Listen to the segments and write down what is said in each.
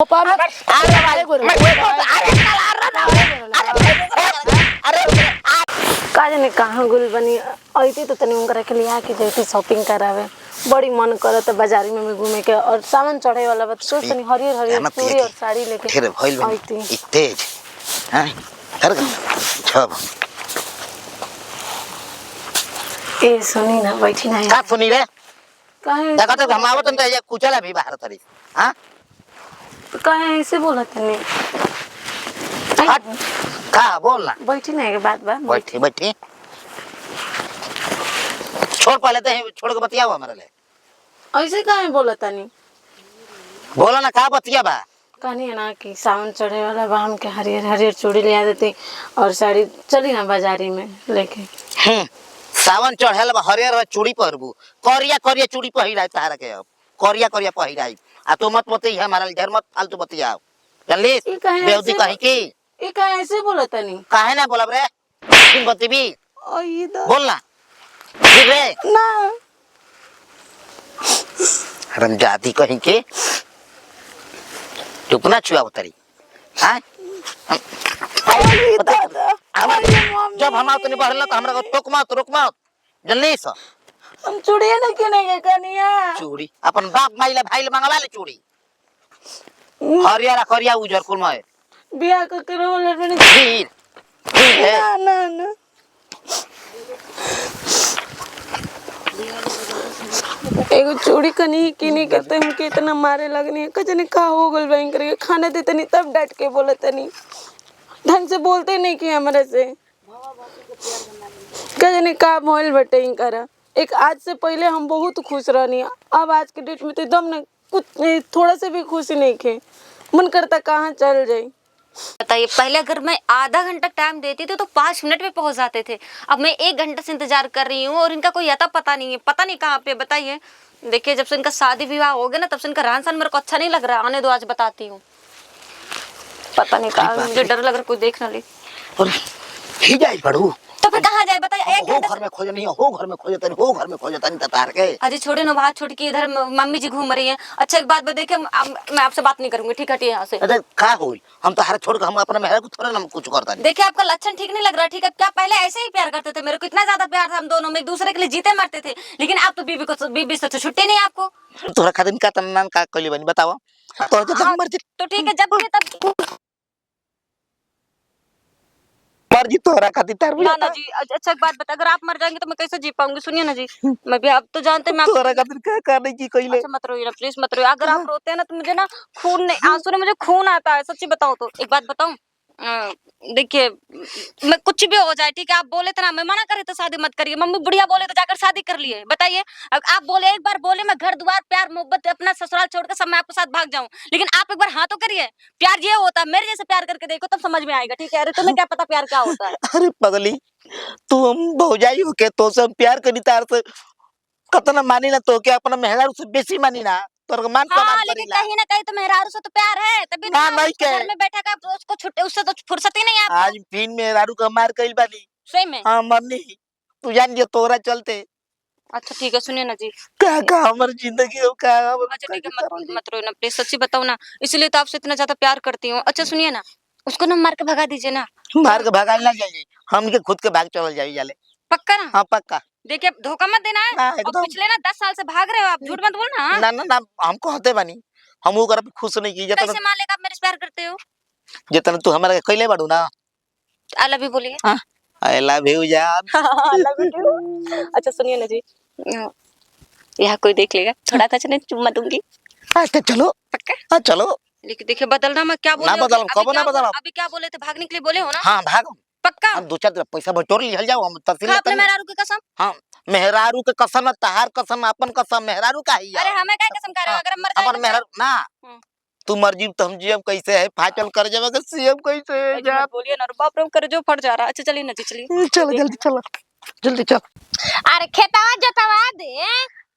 पप्पा मैं अरे भाई अरे का जाने कहाँ गुल बनी अइती तो तनी उनकरा के लिए आके जैती शॉपिंग करावे। बड़ी मन करत बाजारी में घूमे के और सामान चढ़े वाला बात सोच तनी हरियर हरियर चूड़ी और साड़ी लेके फिर भइल बनी तेज हैं कर छब ए सुनी ना बैठी ना का सुनी रे काहे देखा तो हम आवत न ये कुचल अभी बाहर तरी हां काहे ऐसे बोलत नहीं हट का बोलना बैठी ना के बात बात बैठी बैठी छोड़ पहले तो छोड़ के बतियाओ हमारे ले ऐसे काहे बोलत नहीं बोला ना का बतिया बा कहनी है ना कि सावन चढ़े वाला बा हम के हरियर हरियर चूड़ी ले आ देती और साड़ी चली ना बाजारी में लेके सावन चढ़ल बा हरियर चूड़ी पहरबू करिया करिया चूड़ी पहिराई तारा के अब करिया करिया पहिराई आ तो मत बतई हमारा घर मत फालतू बतियाओ चल बेउती कहि की ई काहे ऐसे बोलत नहीं काहे ना बोलब रे किन बतिबी ओ ये बोलना फिर रे ना रमजादी कहीं के टुकना छुआ उतरी हां जब हम आते नहीं बढ़ला तो हमरा को टोक मत रोक मत जल्दी से हम चूड़िया नहीं किने के कनिया चूड़ी अपन बाप माइला भाईला मंगवा ले चूड़ी हरिया करिया उजर कुल में बियाह क के रोल में फिर ना ना ना एगो चूड़ी कनी किनी करते हम के इतना मारे लगनी है कजने का हो गल बैंक रे खाना देते नहीं तब डांट के बोलते नहीं ढंग से बोलते नहीं कि हमरा से कजने का मोल बटे करा एक आज से पहले हम बहुत खुश रहनी अब आज के डेट में तो एकदम ना कुछ थोड़ा से भी खुशी नहीं खे मन करता कहाँ चल जाए बताइए पहले अगर मैं आधा घंटा टाइम देती थी तो 5 मिनट में पहुंच जाते थे। अब मैं 1 घंटे से इंतजार कर रही हूँ और इनका कोई अता पता नहीं है, पता नहीं कहाँ पे। बताइए देखिए जब से इनका शादी विवाह हो गया ना तब से इनका रहन सहन मेरे को अच्छा नहीं लग रहा। आने दो आज बताती हूँ। पता नहीं कहाँ मुझे डर लग रहा कोई देख ना ले और ही जाई पड़ू तो फिर कहाँ जाए बताइए। 1 घंटे घर में खोज नहीं हो घर में खोजतनी हो घर में खोजतनी तार के अजी छोड़े ना बात छोड़ के इधर मम्मी जी घूम रही हैं। अच्छा एक बात देखिए मैं आपसे बात नहीं करूंगी ठीक है यहाँ से। अरे का होई हम तो हर छोड़ के हम अपना मेहरा को थोड़ा ना कुछ करता नहीं। देखिए आपका लक्षण ठीक नहीं लग रहा ठीक है। क्या पहले ऐसे ही प्यार करते थे मेरे को इतना ज्यादा प्यार था हम दोनों में एक दूसरे के लिए जीते मरते थे लेकिन आप तो बीबी से तो छुट्टी नहीं आपको। तोरा खातिर का तन्नान का कली बनी बताओ तो मर्जी तो ठीक है जब तब मर्जी तोरा खातिर तार ना ना जी। अच्छा एक बात बता अगर आप मर जाएंगे तो मैं कैसे जी पाऊंगी। सुनिए ना जी मैं भी आप तो जानते मैं तोरा खातिर क्या करने की कइले। अच्छा मत रोइए ना प्लीज मत रोइए। अगर आप रोते हैं ना तो मुझे ना खून नहीं आंसू में मुझे खून आता है सच्ची बताऊं तो। एक बात बताऊं देखिए मैं कुछ भी हो जाए ठीक है। आप बोले थे ना मैं मना करे तो शादी मत करिए। मम्मी बुढ़िया बोले तो जाकर शादी कर लिए। बताइए आप बोले एक बार बोले मैं घर द्वार प्यार मोहब्बत अपना ससुराल छोड़कर सब मैं आपके साथ भाग जाऊं लेकिन आप एक बार हाँ तो करिए। प्यार ये होता है मेरे जैसे प्यार करके देखो तब समझ में आएगा ठीक है। अरे तुम्हें क्या पता प्यार क्या होता है। अरे पगली तू हम भौजाई हो के तो सब प्यार करी तार से कतना मानी ना तो के अपना मेहरा से बेसी मानी ना तोर मान हाँ सम्मान लेकिन करीला कहीं ना कहीं तो मेहरारू से तो प्यार है तभी ना नहीं के घर में बैठा का उसको छुट्टी उससे तो फुर्सत ही नहीं है आपको। आज फिन में रारू का मार कइल बानी सही में। हां मम्मी तू जान जे तोरा चलते अच्छा ठीक है सुनिए ना जी का हमर जिंदगी हो का अच्छा ठीक है मत रोना प्लीज सच्ची बताओ ना इसलिए तो आपसे इतना ज्यादा प्यार करती हूँ। अच्छा सुनिए ना उसको ना मार के भगा दीजिए ना। मार के भगाई ना जाइए हम के खुद के भाग चल जाई जाले पक्का ना। हां पक्का देखिए धोखा मत देना है। ना और एकदम पिछले ना 10 साल से भाग रहे हो आप झूठ मत बोलना। ना ना ना हम कहते बानी हम वो कर खुश नहीं की जतना कैसे मान लेगा आप मेरे से प्यार करते हो। जतना तू हमरा कइले बाड़ू ना आई लव यू बोलिए। हां आई लव यू जान आई लव यू टू। अच्छा सुनिए ना जी यहाँ कोई देख लेगा थोड़ा सा नहीं चुम्मा दूंगी। अच्छा चलो पक्का। हां चलो लेकिन देखिए बदलना मैं क्या बोले ना बदल कब ना बदल अभी क्या बोले थे भागने के लिए बोले हो ना। हां भाग पक्का। हम 2-4 पैसा बटोर लिहल जाओ हम तहसील आपने मेहरारू की कसम। हां मेहरारू के कसम तहार कसम अपन कसम मेहरारू का ही अरे हमें क्या कसम खा रहे हो अगर हम मर अपन मेहरारू ना तू मर्जी तो हम जीएम कैसे है फाटल कर जावे के सीएम कैसे है जा बोलिए ना बाप रे कर जो फट जा रहा है। अच्छा चलिए ना जी चलिए चलो जल्दी चलो जल्दी चल अरे खेतवा जोतवा दे।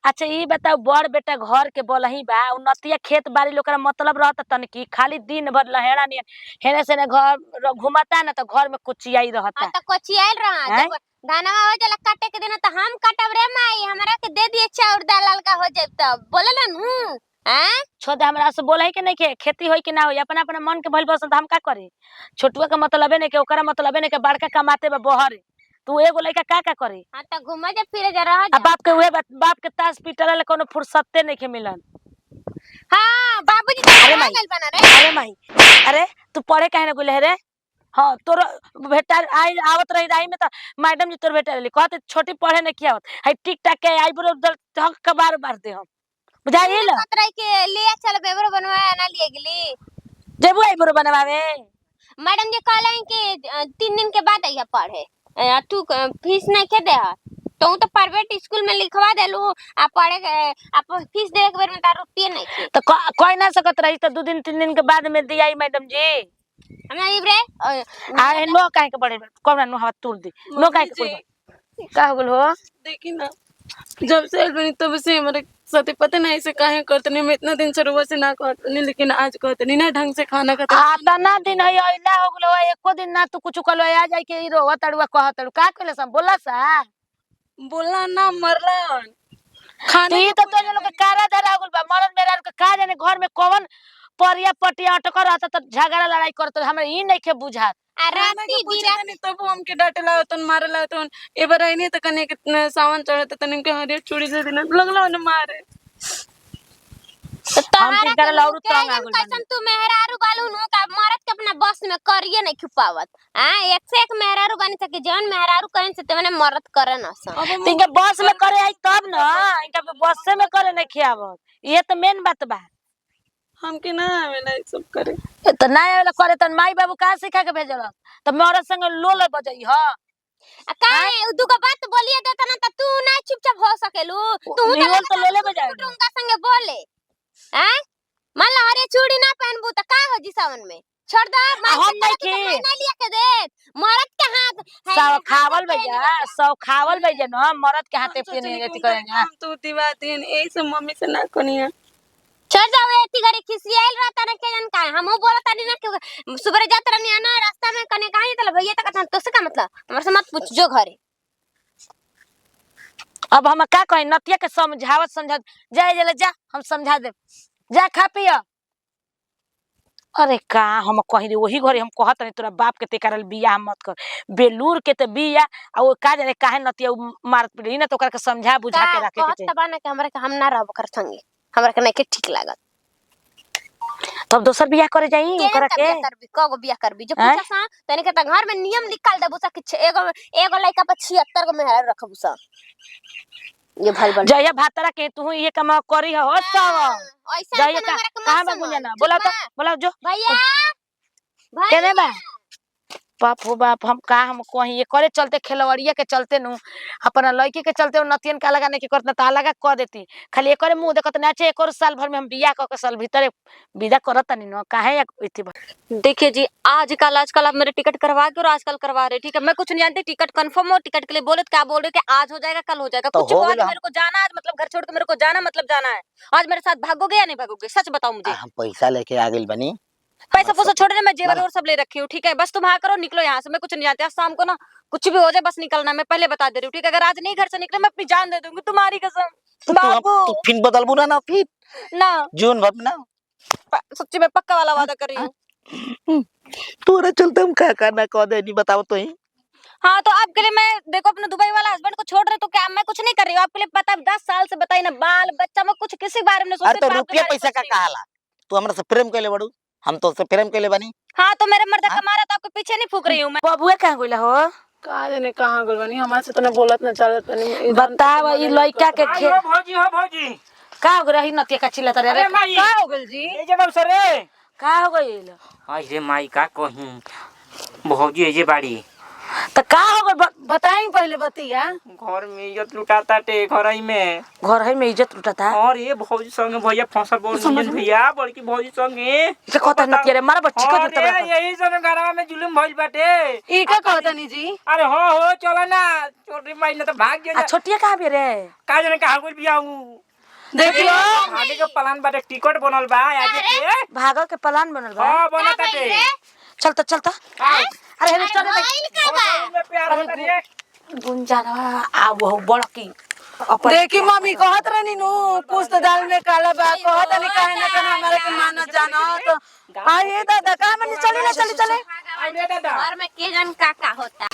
अच्छा ये बताओ बड़ बेटा घर के बोलही बा उन्नतिया खेत बाड़ी लोकरा मतलब रहता तन की खाली दिन भर लहेड़ा नहीं हेने से ने घर घुमाता ना तो घर में कुचियाई रहता। तो कोची आइल रहा जब धानवा हो जाला काटे के दिन तो हम काटब रे माई हमरा के दे दिए चाउर दाल का हो जाए तब बोले ना हैं? छोड़ दे, हमरा से बोला है कि नहीं के खेती होई कि ना होई, अपना अपना मन के भइल पसंद हम का करी। छोटुआ के मतलबे नहीं के, ओकरा मतलबे नहीं के, बड़का कमाते बा बहर, तू एगो लइका का करी। हाँ तो घूमा जा फिरे जा रहा आ जा। बाप के उहे बाप के ताश पीटला ले कोनो फुर्सते नहीं के मिलन। हाँ बाबूजी तो अरे आ माई, गइल बना रे। अरे माई, अरे तू पढ़े काहे ना गुले रे। हाँ तोर भेटा आई आवत रही राही में तो मैडम जी तोर भेटा रही कहते छोटी पढ़े नहीं किया है टिक टाक के आईब्रो धक के बार बार दे हम बुझाइल खतरा के लिए चल बेबरो बनवाया ना लिए गेली। जेबू आईब्रो बनवावे। मैडम जी कहले कि 3 दिन के बाद आइया पढ़े। तू फीस नहीं के दे तो तो प्राइवेट स्कूल में लिखवा देलू आ पढ़े आप फीस दे के बेर में तार रुपये नहीं थे तो कोई ना सकत रही तो 2 दिन 3 दिन के बाद में दिया मैडम जी। हमरा इबरे आ नो काहे के बड़े कोना नो हवा तोड़ दी नो काहे के बोल का हो गेल हो। देखी ना जब से आइल बनी तब से हमारे साथे पता नहीं ऐसे काहे करतनी। मैं इतना दिन से रुआ से ना करतनी लेकिन आज करतनी ना ढंग से खाना खाता। आता ना दिन है अइला हो गेलो एको दिन ना तू कुछ कलो आ जाई के रोवा तड़ुआ कहतड़ू का कहले सब बोला सा बोला ना मरलन तो ये तो लोग के कारा धरा गुल बा मरन मेरा के का जाने घर में कौन परिया पटिया अटक रहता तो झगड़ा लड़ाई करत हमरा ई नहीं के बुझात। राती बिरा नहीं तब हमके डांटे लाओ तन मारे लाओ तन एबार आई नहीं त कने के सावन चढ़त तन के हरियर चूड़ी दे देना लगलो न मारे। तो हम तहरा तीन करे लाउरू तंग आ गुल कैसन तू मेहरारू बालू नु का मरद के अपना बस में करिए नहीं छुपावत। हां एक से एक मेहरारू बन सके जवन मेहरारू करें से तवने मरद करे न सन। तिनके बस में करे आई तब न इनका बस में करे नहीं खियावत ये तो मेन बात बा। हमके ना आवेला ई सब करे तो ना आवेला करे त माई बाबू का सिखा के भेजल त मरद संग लोल बजई ह काहे दुगो बात बोलिए देता ना त तू ना चुपचाप हो सकेलू। तू निवल तो लोले बजाए उनका संगे बोले हैं मान ला हरे चूड़ी ना पहनबू त का हो जी सावन में छोड़ दो हम नहीं की ना लिया के दे मरद के हाथ सब खावल भैया सब खावल भैया न मरद के हाथे पे नहीं रहती करेंगे। हम तू दिवातीन ए सब मम्मी से ना कनिया छोड़ जाओ एती घरी खिसियाइल रहता ना के जन का हमहु बोलता नहीं ना कि सुबह जात रहनी ना रास्ता में कने कहां तले भैया तक तो से का मतलब हमर से मत पूछ जो घरे। अब हम का कहें नतिया के समझावत समझा जाए जले जा हम समझा दे जा खा पिया। अरे का हम कहि रे वही घरे हम कहत नहीं तोरा बाप के ते करल बियाह मत कर बेलूर के ते बिया आ वो का जाने काहे नतिया मारत पड़ी ना तो ओकरा के समझा बुझा के रखे के कहत बना के हमरा के हम ना रहब कर संगे हमरा के नहीं के ठीक लागत तब दोसर बियाह करे जाई ओकरा के करबी कगो बियाह करबी जो पूछा सा तने के त घर में नियम निकाल देबू सा कि एगो लइका पर 76 गो मेहर रखबू सा ये भल बन जया भातरा के तू ये कमा करी हो सब ऐसा जया कहां बा गुंजना बोला जो भैया केने बा बाप हो बाप हम का हम कहीं ये करे चलते खेलवड़िया के चलते नु अपना लड़की के चलते नतियन का लगा नहीं के करत ता लगा क देती खाली एकरे मुंह देखत ना छे एक साल भर में हम बियाह क के साल भीतर विदा करत नहीं न काहे इति। देखिए जी आजकल आप मेरे टिकट करवा के और आजकल करवा रहे ठीक है मैं कुछ नहीं जानती टिकट कंफर्म हो टिकट के लिए बोले तो क्या बोल रहे कि आज हो जाएगा कल हो जाएगा तो कुछ हो आज गया। मेरे को जाना है मतलब घर छोड़ के मेरे को जाना मतलब जाना है आज मेरे साथ भागोगे या नहीं भागोगे सच बताओ मुझे। हम पैसा लेके आ गइल बनी पैसा पैसा छोड़ने मैं जेवर और सब ले रखी हूँ ठीक है बस तुम हाँ करो निकलो यहाँ से मैं कुछ नहीं जानती आज शाम को ना कुछ भी हो जाए बस निकलना मैं पहले बता दे रही हूँ ठीक है अगर आज नहीं घर से निकले मैं अपनी जान दे दूंगी तुम्हारी कसम बाबू फिर बदलबू ना फिर ना जून भर ना सच्ची में पक्का वाला वादा कर रही हूँ तोरा चलते हम का करना कह दे नहीं बताओ तो ही। हाँ तो आपके लिए मैं देखो अपने दुबई वाला हस्बैंड को छोड़ रहे तो क्या मैं कुछ नहीं कर रही हूँ आपके लिए पता 10 साल से बताई ना बाल बच्चा मैं कुछ किसी बारे में अरे तो रुपया पैसा का कहाला तू हमरा से प्रेम कैले बड़ू हम तो से प्रेम कैले बनी। हाँ तो मेरे मर्द का मारा तो आपके पीछे नहीं फूक रही हूँ मैं। बबुआ कहां गइला हो का जाने कहां गइल बनी हमारे से तने बोलत ना चलत बनी बताव ई लइका के खेल भौजी हो भौजी का हो रही नतिया का चिल्ला रे अरे माई का हो गइल जी ए जे बाबू रे का हो गइल आई रे माई का कहीं भौजी ए जे बाड़ी त का हो गइल बताई पहले बतिया घर में इज्जत लुटाता टे घर में घर है में इज्जत लुटाता और ये भौजी संग भैया फसल बोल नियन भैया बड़की भौजी संगे के कहता नतिया रे मारा बच्ची को अरे यही सन घरवा में जुलुम भइल बाटे ई का कहता नी जी अरे हो चलो ना छोटी माई ने तो भाग गया आ छोटिया कहां बे रे का जाने कहां कोई बियाहू देखियो आगे के प्लान बाटे टिकट बनल बा आज के भागल के प्लान बनल बा हां बनता टे चलता चलता अरे हेले चल में प्यार होता रे गुंजाना आ वो बड़की देखी मम्मी कहत रहनी नु कुछ तो दाल में काला बा कहत नहीं काहे ना कहना हमारे के मानत जाना तो आइए दादा का मन चले घर में के जन का होता।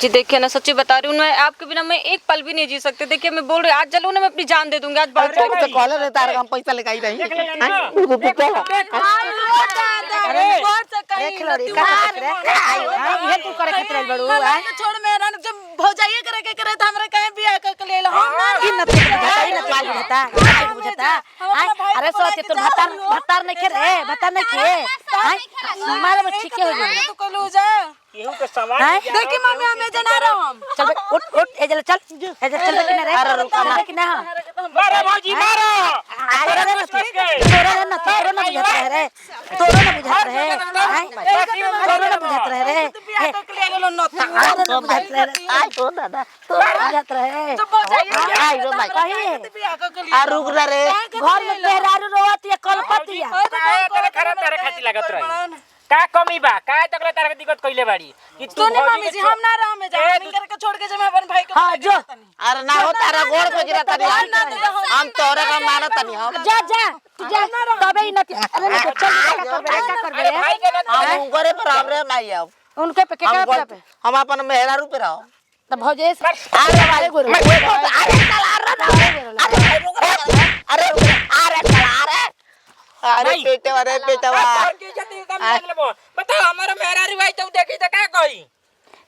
जी देखिए ना सच्ची बता रही हूँ मैं आपके बिना मैं एक पल भी नहीं जी सकती। देखिए मैं बोल रही हूँ आज चलो ना मैं अपनी जान दे दूंगी आज बहुत तो कहले रे तार हम पैसा लेके आई रही देख लो रे का ये तू करे खातिर बड़ू छोड़ मेरा जब भौजाइए करे के करे त हमरा कहे बियाह कर ले लो हम इन न बुझता अरे सोचे तू भतार नहीं खे रे भतार नहीं खे मारे में ठीक हो जाए तू कहलू जा केहू के सवाल देखी मम्मी हमें जना रहा हम चल बे उठ ए चल कि ना रे अरे रुक ना कि ना मारो भौजी मारो अरे रे तोरा ना बुझत रहे रे तोरा ना बुझत रहे तोरा ना बुझत रहे रे बियाह कर ले लो न तो बुझत रहे आई तो दादा तोरा बुझत रहे जब भौजाइए आई रो भाई कही बियाह कर ले आ रुक ना रे घर में पेहरारू रोवत ये कलपतिया तेरे खराब तेरे खाती लागत रही का कमी बा का तकले तारे के दिक्कत कइले बाड़ी कि तू सुने मम्मी जी हम ना रह में जा निकर के छोड़ के जे मैं अपन भाई के हां जो अरे ना हो तारा गोड़ पे गिरा तनी हम तोरे का मानत नहीं हम जा तबे ही नती अरे ना चल का करबे भाई के ना हम उगरे पर हमरे नहीं अब उनके पे के पे हम अपन मेहरारू पे रहो त भौजे अरे भाई अरे पेटवा बता हमारा मेहरारी भाई तो देखी त का कही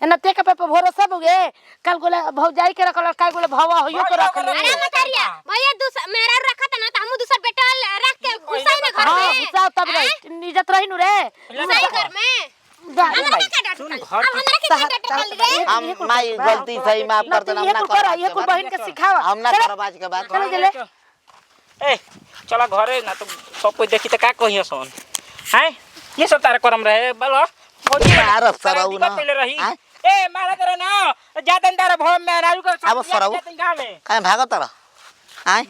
न ते के पे भरोसा बुगे कल गोले भौजाई के रखल का गोले भवा होयो के रखल अरे मतरिया भैया दूसरा मेरा रखा था ना त हम दूसरा बेटा रख के घुसाई ना घर हां में घुसा तब रे इज्जत रही नु रे सही घर में हमरा के डांट अब हमरा के डांट रे हम माई गलती सही माफ कर देना ये कुल कर ये कुल बहन के सिखावा हम ना करब आज के बाद चले चले ए चला घरे ना तो सब कोई देखी त का कहियो सन हैं ये सब तारा करम रहे बोलो भौजी मारा सरऊ ना रही ए मारा तेरा ना जातन तारा भव में राजू का अब सरऊ गांव में काहे भागत रह आय